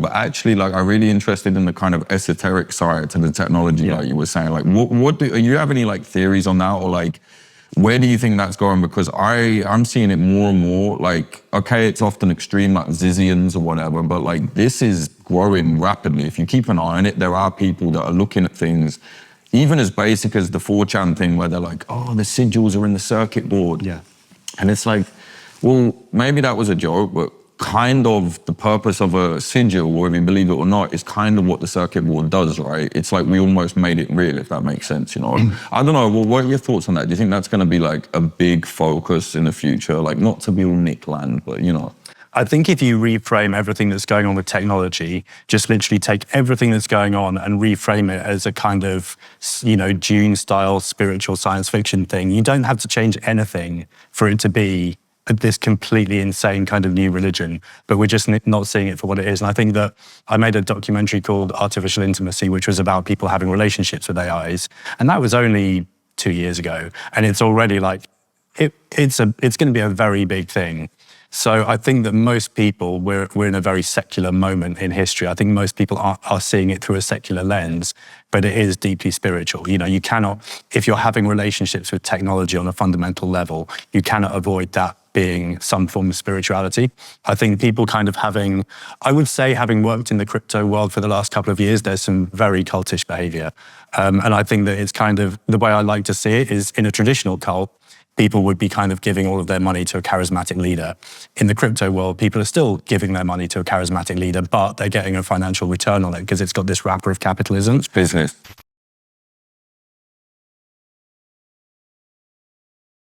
But actually, like, I'm really interested in the kind of esoteric side to the technology, like you were saying. Like, do you have any like theories on that, or like, where do you think that's going? Because I'm seeing it more and more. Like, okay, it's often extreme, like Zizians or whatever, but like this is growing rapidly. If you keep an eye on it, there are people that are looking at things, even as basic as the 4chan thing, where they're like, oh, the sigils are in the circuit board. Yeah. And it's like, well, maybe that was a joke, but kind of the purpose of a sigil, whether you believe it or not, is kind of what the circuit board does, right? It's like we almost made it real, if that makes sense, you know? I don't know, well, what are your thoughts on that? Do you think that's going to be like a big focus in the future? Like, not to be all Nick Land, but you know. I think if you reframe everything that's going on with technology, just literally take everything that's going on and reframe it as a kind of, you know, Dune-style spiritual science fiction thing, you don't have to change anything for it to be this completely insane kind of new religion, but we're just not seeing it for what it is. And I think that I made a documentary called Artificial Intimacy, which was about people having relationships with AIs. And that was only 2 years ago. And it's already like, it's going to be a very big thing. So I think that most people, we're in a very secular moment in history. I think most people are seeing it through a secular lens, but it is deeply spiritual. You know, you cannot, if you're having relationships with technology on a fundamental level, you cannot avoid that being some form of spirituality. I think people kind of I would say having worked in the crypto world for the last couple of years, there's some very cultish behavior. And I think that it's kind of, the way I like to see it is in a traditional cult, people would be kind of giving all of their money to a charismatic leader. In the crypto world, people are still giving their money to a charismatic leader, but they're getting a financial return on it because it's got this wrapper of capitalism. It's business.